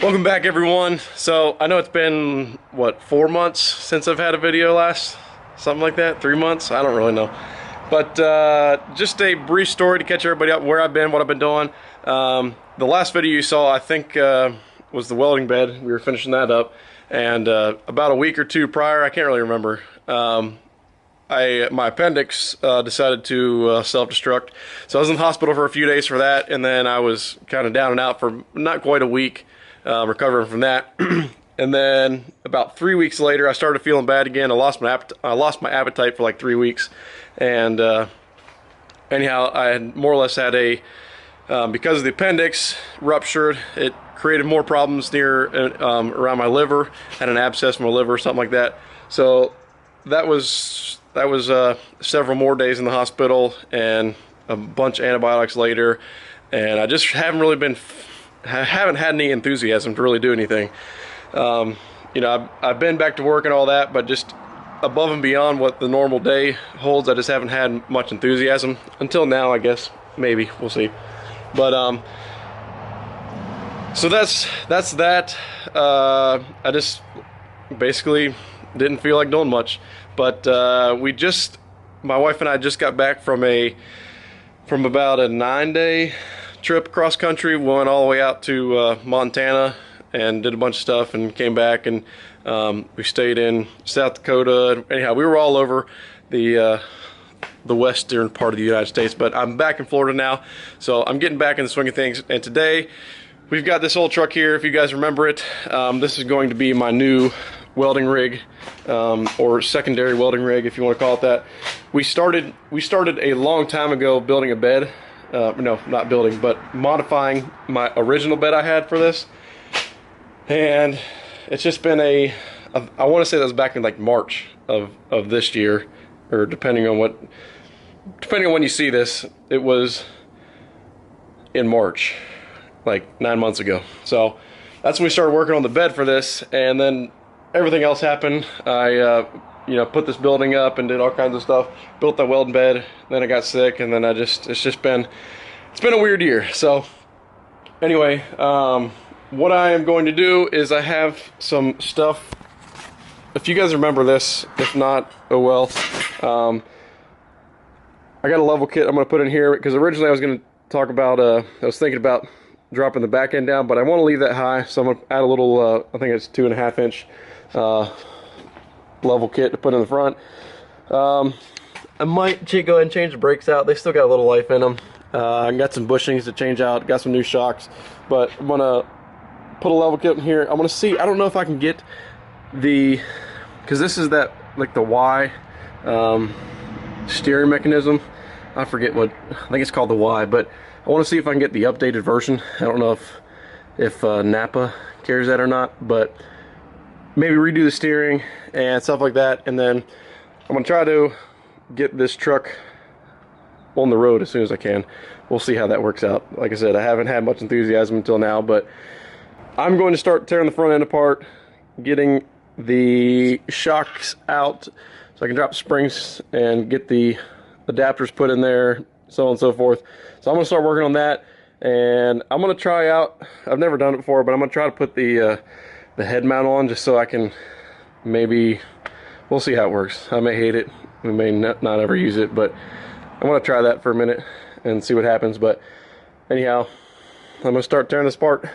Welcome back, everyone. So I know it's been what, 4 months since I've had a video last, something like that. 3 months, I don't really know, but just a brief story to catch everybody up where I've been, what I've been doing. The last video you saw, I think, was the welding bed. We were finishing that up, and about a week or two prior, I can't really remember, my appendix decided to self-destruct. So I was in the hospital for a few days for that, and then I was kind of down and out for not quite a week, recovering from that. And then about 3 weeks later, I started feeling bad again. I lost my appetite for like 3 weeks, and anyhow, I had more or less had a because the appendix ruptured. It created more problems near around my liver. Had an abscess in my liver, something like that. So that was several more days in the hospital and a bunch of antibiotics later, and I just haven't had any enthusiasm to really do anything. You know, I've been back to work and all that, but just above and beyond what the normal day holds, I just haven't had much enthusiasm until now, I guess. Maybe, we'll see. But so that's that. I just basically didn't feel like doing much. But my wife and I just got back from about a 9-day trip cross country. We went all the way out to Montana and did a bunch of stuff and came back, and we stayed in South Dakota. Anyhow, we were all over the western part of the United States, but I'm back in Florida now, so I'm getting back in the swing of things. And today we've got this old truck here. If you guys remember it, this is going to be my new welding rig, or secondary welding rig, if you want to call it that. We started a long time ago building a bed. No, not building, but modifying my original bed I had for this. And it's just been I want to say that was back in like March of this year, or depending on when you see this, it was in March, like 9 months ago. So that's when we started working on the bed for this, and then everything else happened. I put this building up and did all kinds of stuff, built that welding bed, then I got sick, and then it's been a weird year. So anyway, what I am going to do is I have some stuff. If you guys remember this, if not, oh well. I got a level kit I'm going to put in here, because originally I was going to talk about, I was thinking about dropping the back end down, but I want to leave that high, so I'm going to add a little, I think it's 2.5 inch level kit to put in the front. I might go ahead and change the brakes out. They still got a little life in them. I got some bushings to change out, got some new shocks, but I'm going to put a level kit in here. I'm going to see, I don't know if I can get because this is that, like the Y steering mechanism. I forget I think it's called the Y, but I want to see if I can get the updated version. I don't know if Napa carries that or not, but maybe redo the steering and stuff like that. And then I'm going to try to get this truck on the road as soon as I can. We'll see how that works out. Like I said, I haven't had much enthusiasm until now, but I'm going to start tearing the front end apart, getting the shocks out so I can drop the springs and get the adapters put in there, so on and so forth. So I'm going to start working on that, and I'm going to try out, I've never done it before, but I'm going to try to put the head mount on, just so I can we'll see how it works. I may hate it, we may not ever use it, but I'm going to try that for a minute and see what happens. But anyhow, I'm going to start tearing this apart.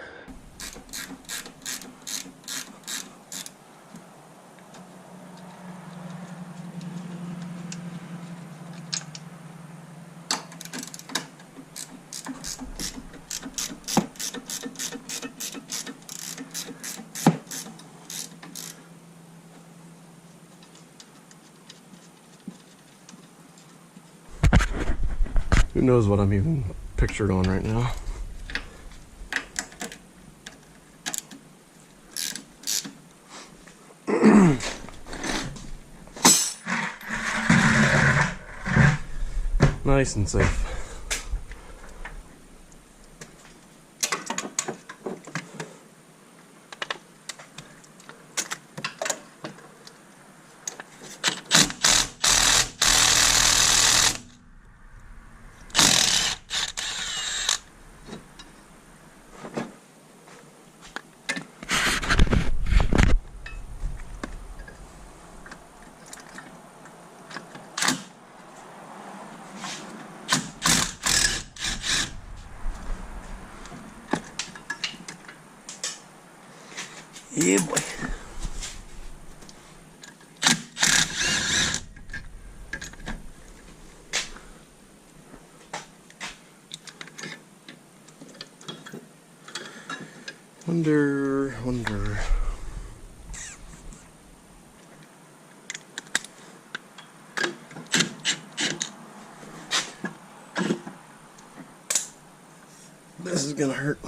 Who knows what I'm even pictured on right now. Nice and safe. Yeah, boy. Wonder. This is gonna hurt.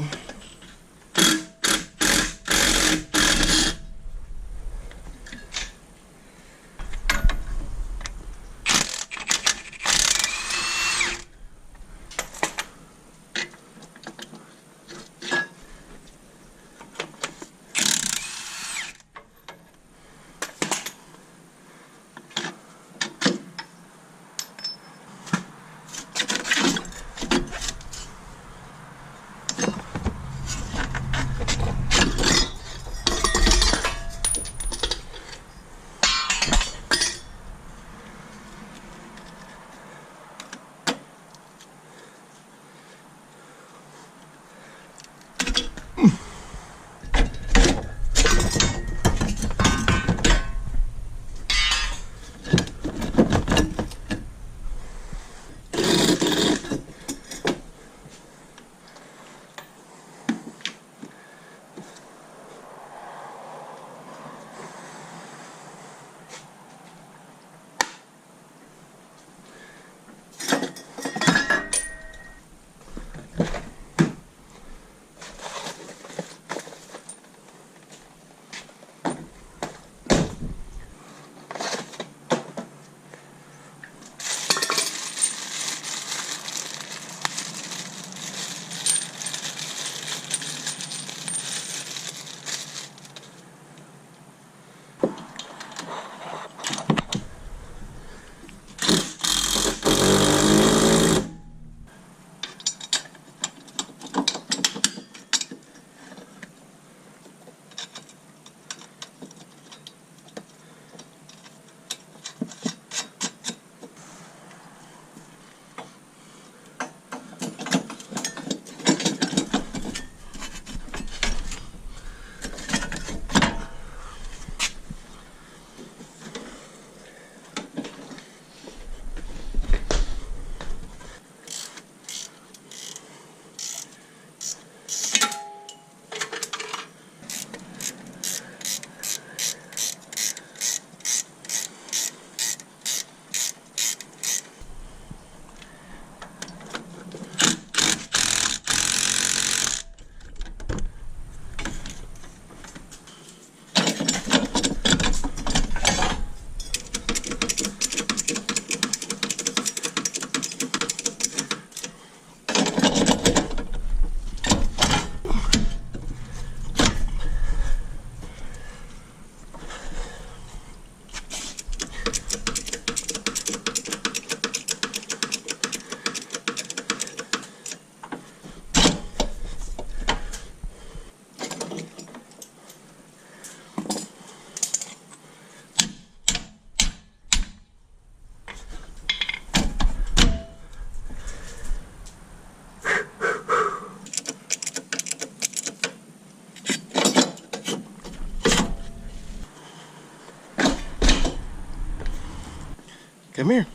Come here.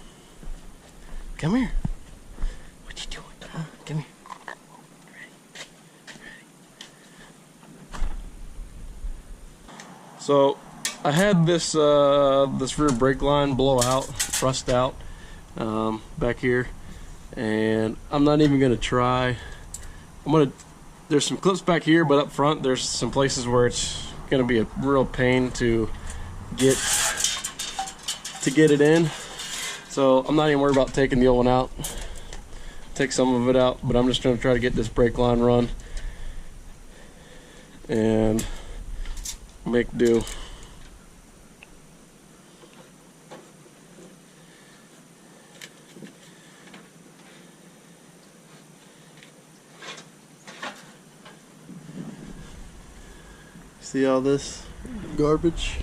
Come here. What you doing? Huh? Come here. Ready. So I had this this rear brake line blow out, rust out back here, and I'm not even gonna try. There's some clips back here, but up front there's some places where it's gonna be a real pain to get it in. So I'm not even worried about taking the old one out. Take some of it out, but I'm just gonna try to get this brake line run and make do. See all this garbage?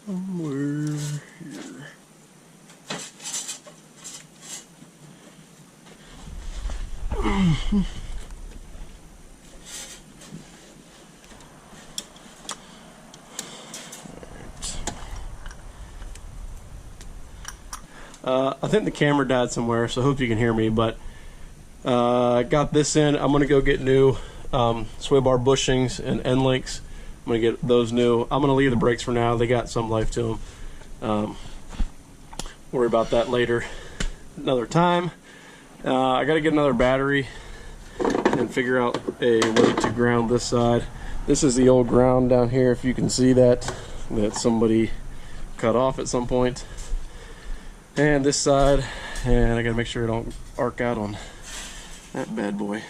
somewhere here. I think the camera died somewhere, so I hope you can hear me, but I got this in. I'm going to go get new sway bar bushings and end links. I'm going to get those new. I'm going to leave the brakes for now. They got some life to them. Worry about that later, another time. I got to get another battery and figure out a way to ground this side. This is the old ground down here, if you can see that somebody cut off at some point. And this side, and I gotta make sure I don't arc out on that bad boy.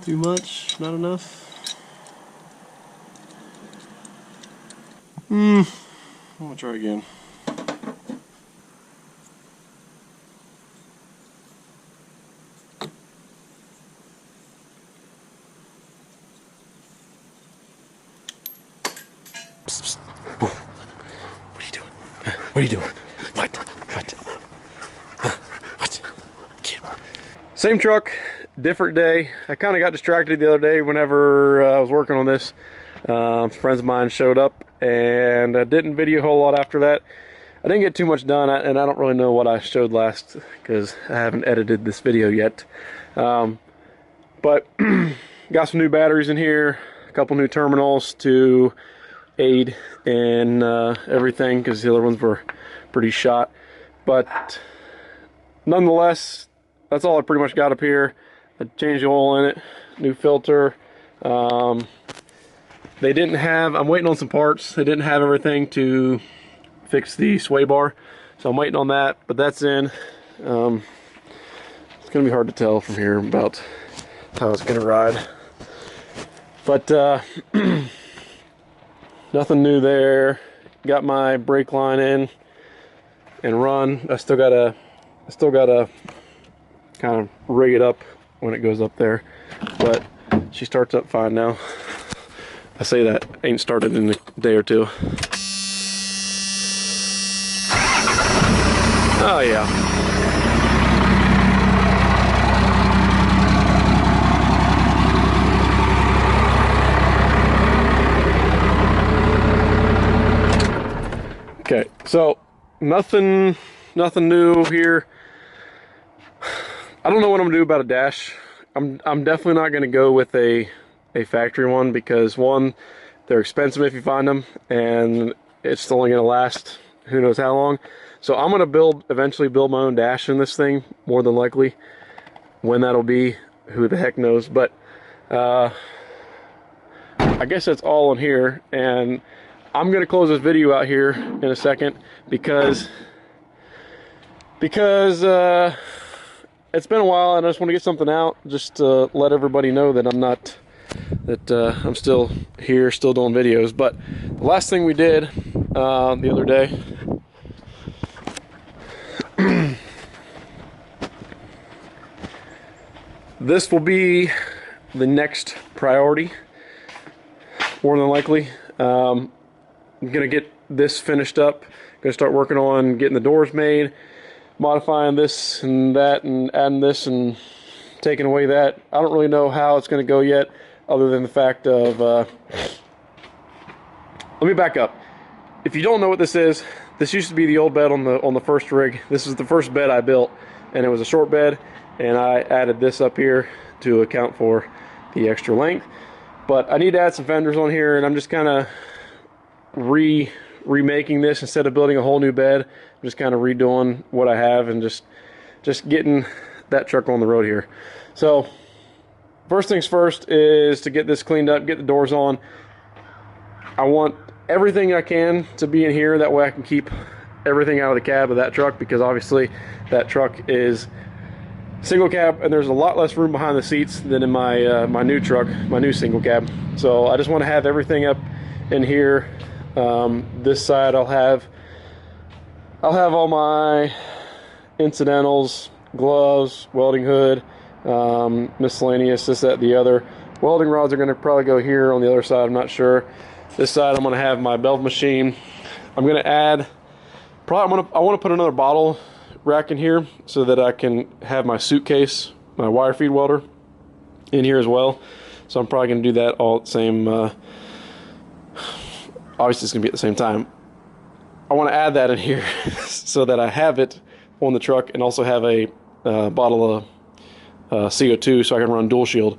Too much? Not enough? I'm gonna try again. What are you doing? What? Same truck, different day. I kind of got distracted the other day whenever I was working on this. Friends of mine showed up, and I didn't video a whole lot after that. I didn't get too much done, and I don't really know what I showed last because I haven't edited this video yet. But got some new batteries in here, a couple new terminals to aid in everything because the other ones were pretty shot. But nonetheless, that's all I pretty much got up here. I changed the oil in it, new filter. They didn't have, I'm waiting on some parts. They didn't have everything to fix the sway bar, so I'm waiting on that, but that's in. It's gonna be hard to tell from here about how it's gonna ride. But nothing new there. Got my brake line in and run. I still gotta kind of rig it up when it goes up there, but she starts up fine now. I say that, ain't started in a day or two. Oh yeah. Okay, so nothing new here. I don't know what I'm gonna do about a dash. I'm definitely not gonna go with a factory one because one, they're expensive if you find them, and it's only gonna last who knows how long. So I'm gonna eventually build my own dash in this thing, more than likely. When that'll be, who the heck knows. But I guess that's all in here, and I'm gonna close this video out here in a second because it's been a while and I just want to get something out, just to let everybody know that I'm still here, still doing videos. But the last thing we did the other day, this will be the next priority, more than likely. I'm gonna get this finished up, gonna start working on getting the doors made, modifying this and that and adding this and taking away that. I don't really know how it's going to go yet, other than the fact of let me back up. If you don't know what this is, this used to be the old bed on the first rig. This is the first bed I built, and it was a short bed, and I added this up here to account for the extra length. But I need to add some fenders on here, and I'm just kind of remaking this instead of building a whole new bed. I'm just kind of redoing what I have and just getting that truck on the road here. So first things first is to get this cleaned up, get the doors on. I want everything I can to be in here, that way I can keep everything out of the cab of that truck, because obviously that truck is single cab and there's a lot less room behind the seats than in my my new truck, my new single cab. So I just want to have everything up in here. This side I'll have all my incidentals, gloves, welding hood, miscellaneous, this, that, the other, Welding rods are going to probably go here on the other side. I'm not sure. This side I'm going to have my belt machine. I'm going to add, I want to put another bottle rack in here so that I can have my suitcase, my wire feed welder in here as well. So I'm probably going to do that all at the same, obviously it's going to be at the same time. I want to add that in here so that I have it on the truck and also have a bottle of CO2 so I can run dual shield.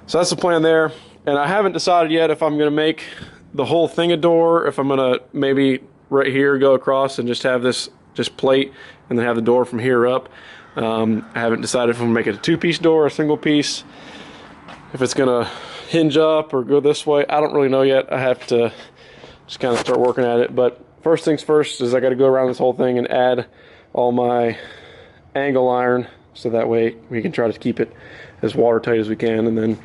So that's the plan there. And I haven't decided yet if I'm going to make the whole thing a door, if I'm going to maybe right here go across and just have this just plate and then have the door from here up. I haven't decided if I'm going to make it a two-piece door or a single piece, if it's going to hinge up or go this way. I don't really know yet. I have to just kind of start working at it. But first things first is I got to go around this whole thing and add all my angle iron so that way we can try to keep it as watertight as we can and then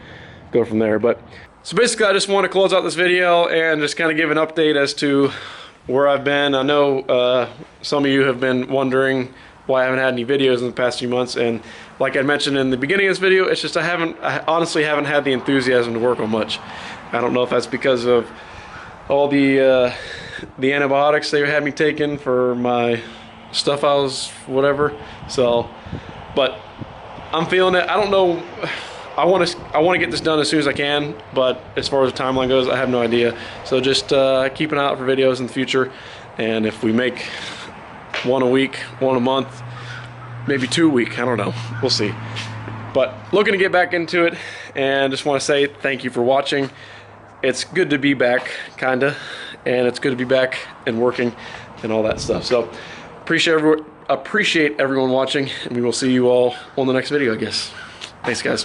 go from there. But so basically I just want to close out this video and just kind of give an update as to where I've been. I know some of you have been wondering why I haven't had any videos in the past few months, and like I mentioned in the beginning of this video, it's just I honestly haven't had the enthusiasm to work on much. I don't know if that's because of all the antibiotics they had me taking for my stuff I was whatever. So, but I'm feeling it. I don't know. I want to get this done as soon as I can, but as far as the timeline goes, I have no idea. So just keep an eye out for videos in the future, and if we make one a week, one a month, maybe 2 a week, I don't know. We'll see. But looking to get back into it, and just want to say thank you for watching. It's good to be back, kinda, and it's good to be back and working and all that stuff. So appreciate everyone watching, and we will see you all on the next video, I guess. Thanks, guys.